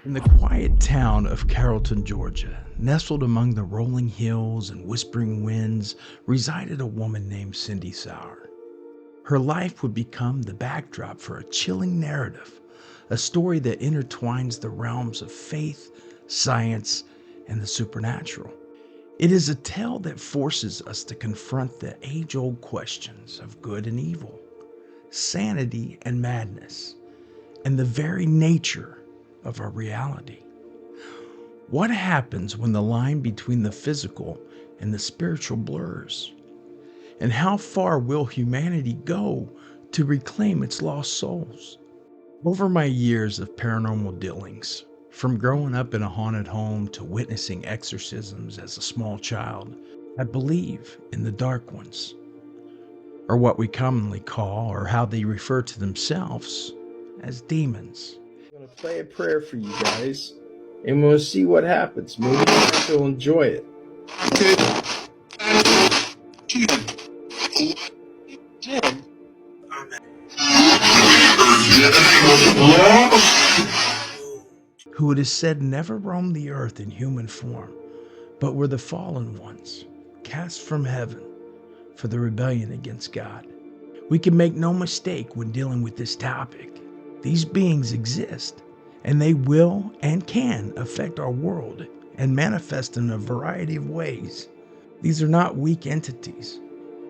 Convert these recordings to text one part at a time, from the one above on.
In the quiet town of Carrollton, Georgia, nestled among the rolling hills and whispering winds, resided a woman named Cindy Sauer. Her life would become the backdrop for a chilling narrative, a story that intertwines the realms of faith, science, and the supernatural. It is a tale that forces us to confront the age-old questions of good and evil, sanity and madness, and the very nature of our reality. What happens when the line between the physical and the spiritual blurs? And how far will humanity go to reclaim its lost souls? Over my years of paranormal dealings, from growing up in a haunted home to witnessing exorcisms as a small child, I believe in the dark ones, or what we commonly call, or how they refer to themselves, as demons. I'm going to play a prayer for you guys, and we'll see what happens. Maybe you guys will enjoy it. Who it is said never roamed the earth in human form, but were the fallen ones, cast from heaven for the rebellion against God. We can make no mistake when dealing with this topic. These beings exist, and they will and can affect our world and manifest in a variety of ways. These are not weak entities,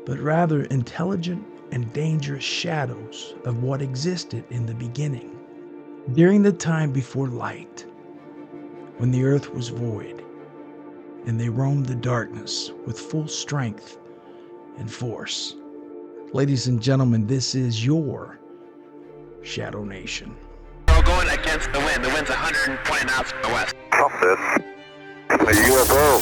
but rather intelligent and dangerous shadows of what existed in the beginning. During the time before light, when the earth was void, and they roamed the darkness with full strength and force. Ladies and gentlemen, this is your Shadow Nation. We're going against the wind. The wind's 120 knots from the west. Stop this. A UFO.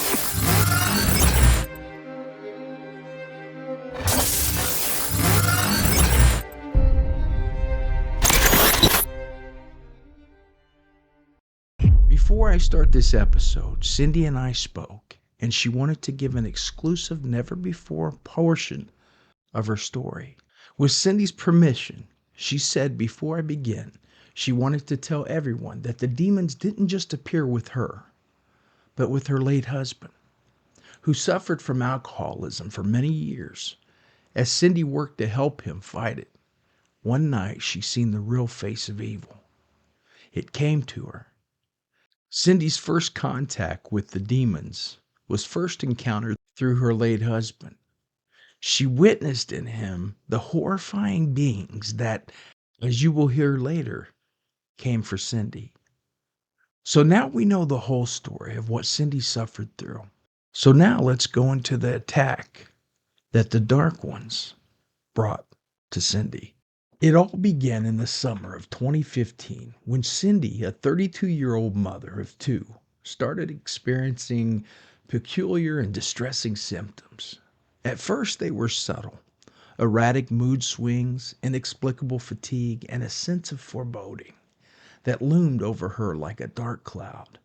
Before I start this episode, Cindy and I spoke, and she wanted to give an exclusive, never-before portion of her story. With Cindy's permission, she said before I begin, she wanted to tell everyone that the demons didn't just appear with her, but with her late husband, who suffered from alcoholism for many years. As Cindy worked to help him fight it, one night she seen the real face of evil. It came to her. Cindy's first contact with the demons was first encountered through her late husband. She witnessed in him the horrifying beings that, as you will hear later, came for Cindy. So now we know the whole story of what Cindy suffered through. So now let's go into the attack that the Dark Ones brought to Cindy. It all began in the summer of 2015 when Cindy, a 32-year-old mother of two, started experiencing peculiar and distressing symptoms. At first, they were subtle: erratic mood swings, inexplicable fatigue, and a sense of foreboding that loomed over her like a dark cloud.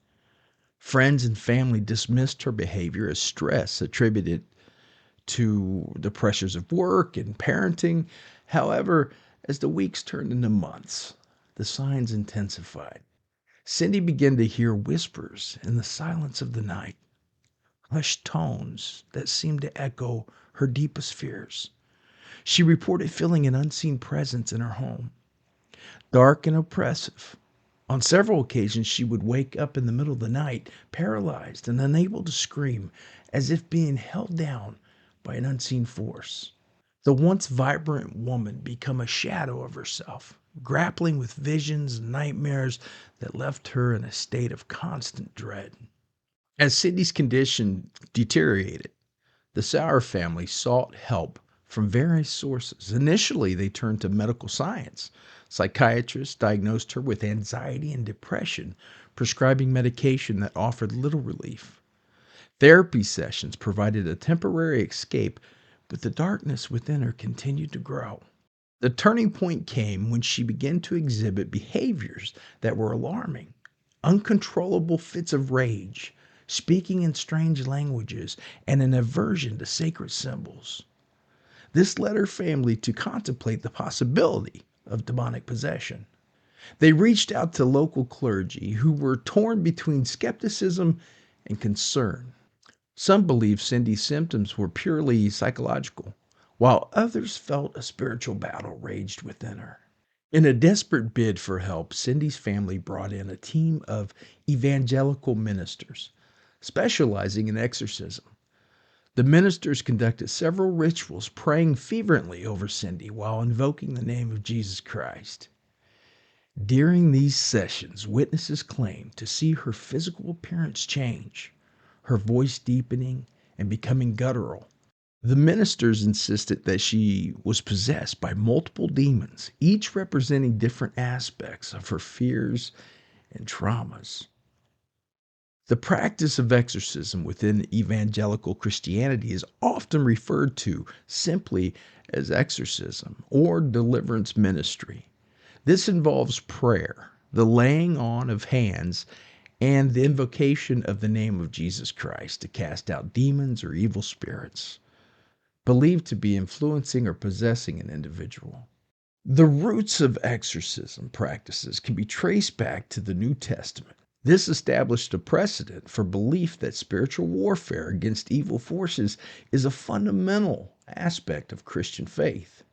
Friends and family dismissed her behavior as stress attributed to the pressures of work and parenting. However, as the weeks turned into months, the signs intensified. Cindy began to hear whispers in the silence of the night, hushed tones that seemed to echo her deepest fears. She reported feeling an unseen presence in her home, dark and oppressive. On several occasions, she would wake up in the middle of the night, paralyzed and unable to scream, as if being held down by an unseen force. The once vibrant woman became a shadow of herself, grappling with visions and nightmares that left her in a state of constant dread. As Cindy's condition deteriorated, the Sauer family sought help from various sources. Initially, they turned to medical science. Psychiatrists diagnosed her with anxiety and depression, prescribing medication that offered little relief. Therapy sessions provided a temporary escape, but the darkness within her continued to grow. The turning point came when she began to exhibit behaviors that were alarming: uncontrollable fits of rage, speaking in strange languages, and an aversion to sacred symbols. This led her family to contemplate the possibility of demonic possession. They reached out to local clergy who were torn between skepticism and concern. Some believed Cindy's symptoms were purely psychological, while others felt a spiritual battle raged within her. In a desperate bid for help, Cindy's family brought in a team of evangelical ministers specializing in exorcism. The ministers conducted several rituals, praying fervently over Cindy while invoking the name of Jesus Christ. During these sessions, witnesses claimed to see her physical appearance change, her voice deepening and becoming guttural. The ministers insisted that she was possessed by multiple demons, each representing different aspects of her fears and traumas. The practice of exorcism within evangelical Christianity is often referred to simply as exorcism or deliverance ministry. This involves prayer, the laying on of hands, and the invocation of the name of Jesus Christ to cast out demons or evil spirits believed to be influencing or possessing an individual. The roots of exorcism practices can be traced back to the New Testament. This established a precedent for belief that spiritual warfare against evil forces is a fundamental aspect of Christian faith.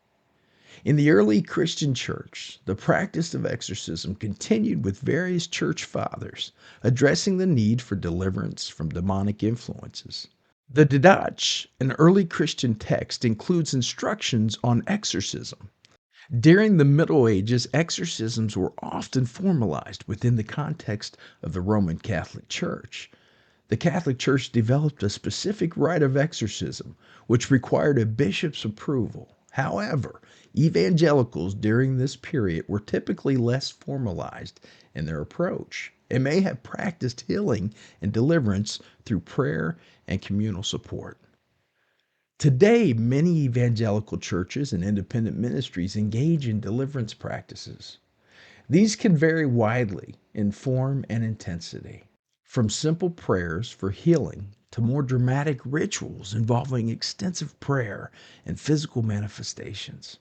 In the early Christian church, the practice of exorcism continued with various church fathers addressing the need for deliverance from demonic influences. The Didache, an early Christian text, includes instructions on exorcism. During the Middle Ages, exorcisms were often formalized within the context of the Roman Catholic Church. The Catholic Church developed a specific rite of exorcism, which required a bishop's approval. However, evangelicals during this period were typically less formalized in their approach and may have practiced healing and deliverance through prayer and communal support. Today, many evangelical churches and independent ministries engage in deliverance practices. These can vary widely in form and intensity, from simple prayers for healing to more dramatic rituals involving extensive prayer and physical manifestations.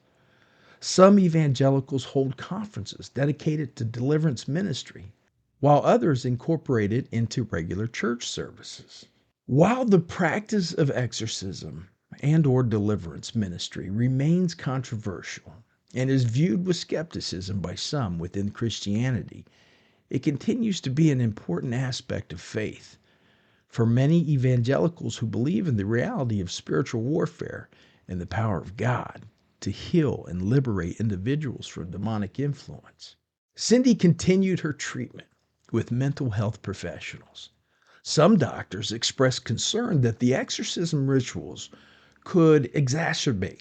Some evangelicals hold conferences dedicated to deliverance ministry, while others incorporate it into regular church services. While the practice of exorcism and or deliverance ministry remains controversial and is viewed with skepticism by some within Christianity, it continues to be an important aspect of faith. For many evangelicals who believe in the reality of spiritual warfare and the power of God to heal and liberate individuals from demonic influence. Cindy continued her treatment with mental health professionals. Some doctors expressed concern that the exorcism rituals could exacerbate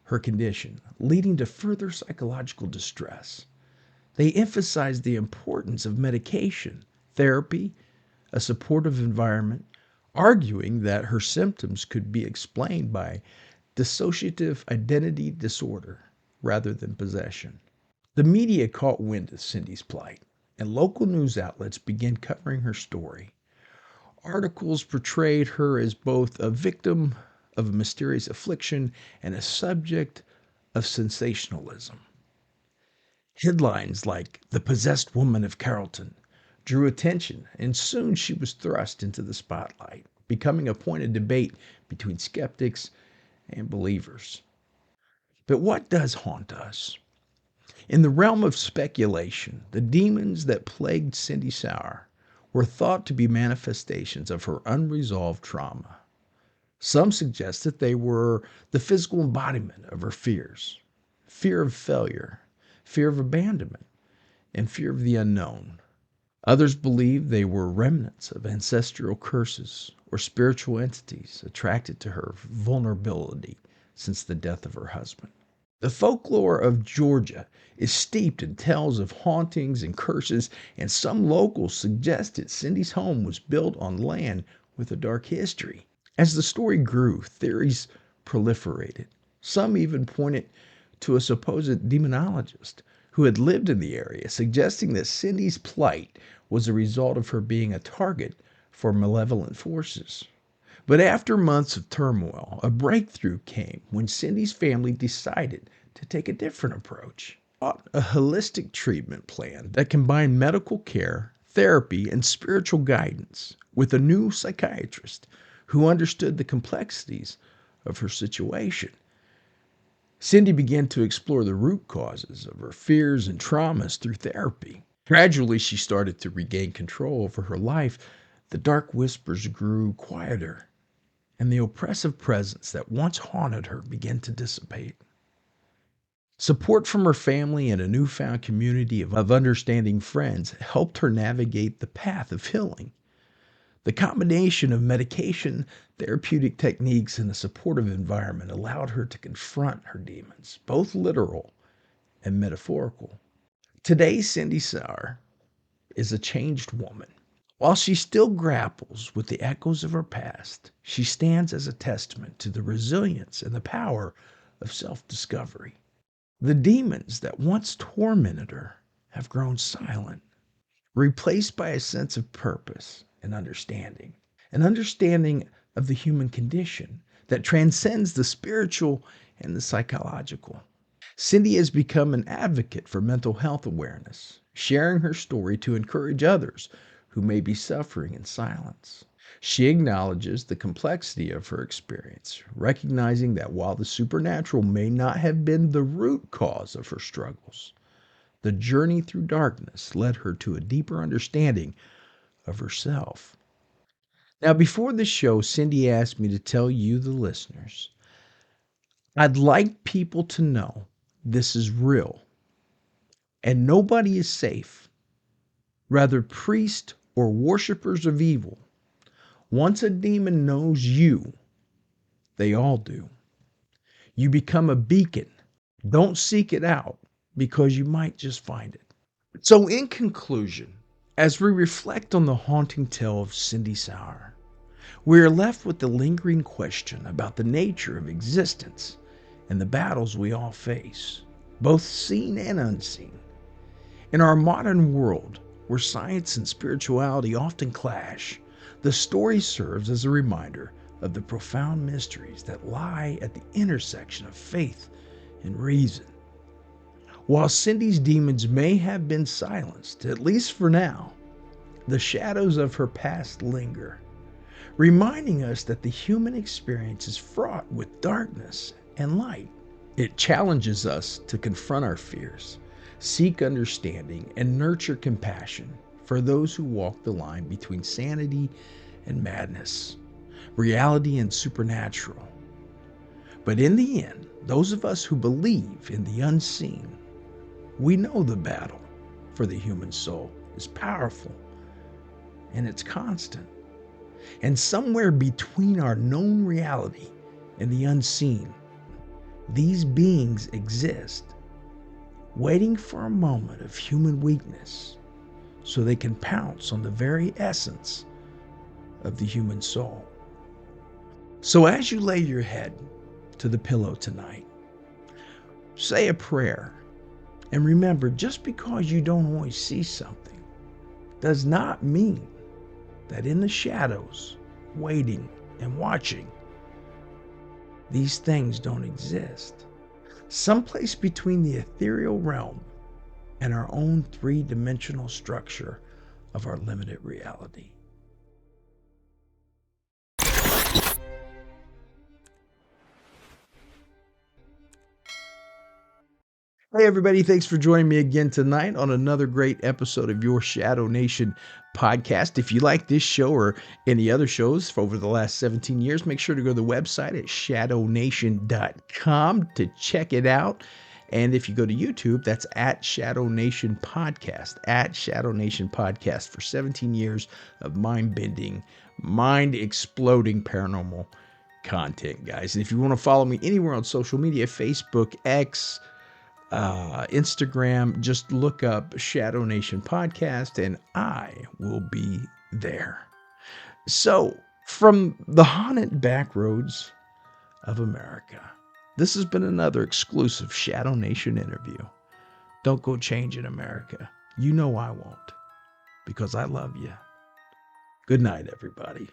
her condition, leading to further psychological distress. They emphasized the importance of medication, therapy, a supportive environment, arguing that her symptoms could be explained by dissociative identity disorder rather than possession. The media caught wind of Cindy's plight, and local news outlets began covering her story. Articles portrayed her as both a victim of a mysterious affliction and a subject of sensationalism. Headlines like "The Possessed Woman of Carrollton" drew attention, and soon she was thrust into the spotlight, becoming a point of debate between skeptics and believers. But what does haunt us? In the realm of speculation, the demons that plagued Cindy Sauer were thought to be manifestations of her unresolved trauma. Some suggest that they were the physical embodiment of her fears: fear of failure, fear of abandonment, and fear of the unknown. Others believe they were remnants of ancestral curses or spiritual entities attracted to her vulnerability since the death of her husband. The folklore of Georgia is steeped in tales of hauntings and curses, and some locals suggested Cindy's home was built on land with a dark history. As the story grew, theories proliferated. Some even pointed to a supposed demonologist who had lived in the area, suggesting that Cindy's plight was a result of her being a target for malevolent forces. But after months of turmoil, a breakthrough came when Cindy's family decided to take a different approach. Brought a holistic treatment plan that combined medical care, therapy, and spiritual guidance with a new psychiatrist who understood the complexities of her situation. Cindy began to explore the root causes of her fears and traumas through therapy. Gradually, she started to regain control over her life. The dark whispers grew quieter, and the oppressive presence that once haunted her began to dissipate. Support from her family and a newfound community of understanding friends helped her navigate the path of healing. The combination of medication, therapeutic techniques, and a supportive environment allowed her to confront her demons, both literal and metaphorical. Today, Cindy Sauer is a changed woman. While she still grapples with the echoes of her past, she stands as a testament to the resilience and the power of self-discovery. The demons that once tormented her have grown silent, replaced by a sense of purpose and understanding, an understanding of the human condition that transcends the spiritual and the psychological. Cindy has become an advocate for mental health awareness, sharing her story to encourage others who may be suffering in silence. She acknowledges the complexity of her experience, recognizing that while the supernatural may not have been the root cause of her struggles, the journey through darkness led her to a deeper understanding of herself. Now, before the show, Cindy asked me to tell you, the listeners, I'd like people to know this is real and nobody is safe. Rather, priests or worshipers of evil. Once a demon knows you, they all do. You become a beacon. Don't seek it out because you might just find it. So, in conclusion, as we reflect on the haunting tale of Cindy Sauer, we are left with the lingering question about the nature of existence and the battles we all face, both seen and unseen. In our modern world, where science and spirituality often clash, the story serves as a reminder of the profound mysteries that lie at the intersection of faith and reason. While Cindy's demons may have been silenced, at least for now, the shadows of her past linger, reminding us that the human experience is fraught with darkness and light. It challenges us to confront our fears, seek understanding, and nurture compassion for those who walk the line between sanity and madness, reality and supernatural. But in the end, those of us who believe in the unseen, we know the battle for the human soul is powerful and it's constant. And somewhere between our known reality and the unseen, these beings exist, waiting for a moment of human weakness so they can pounce on the very essence of the human soul. So as you lay your head to the pillow tonight, say a prayer and remember, just because you don't always see something does not mean that in the shadows, waiting and watching, these things don't exist. Someplace between the ethereal realm and our own three-dimensional structure of our limited reality. Hey everybody, thanks for joining me again tonight on another great episode of your Shadow Nation podcast. If you like this show or any other shows for over the last 17 years, make sure to go to the website at shadownation.com to check it out. And if you go to YouTube, that's at Shadow Nation Podcast, at Shadow Nation Podcast, for 17 years of mind-bending, mind-exploding paranormal content, guys. And if you want to follow me anywhere on social media, Facebook, X, Instagram, just look up Shadow Nation Podcast and I will be there. So, from the haunted back roads of America, this has been another exclusive Shadow Nation interview. Don't go changing America. You know I won't, because I love you. Good night, everybody.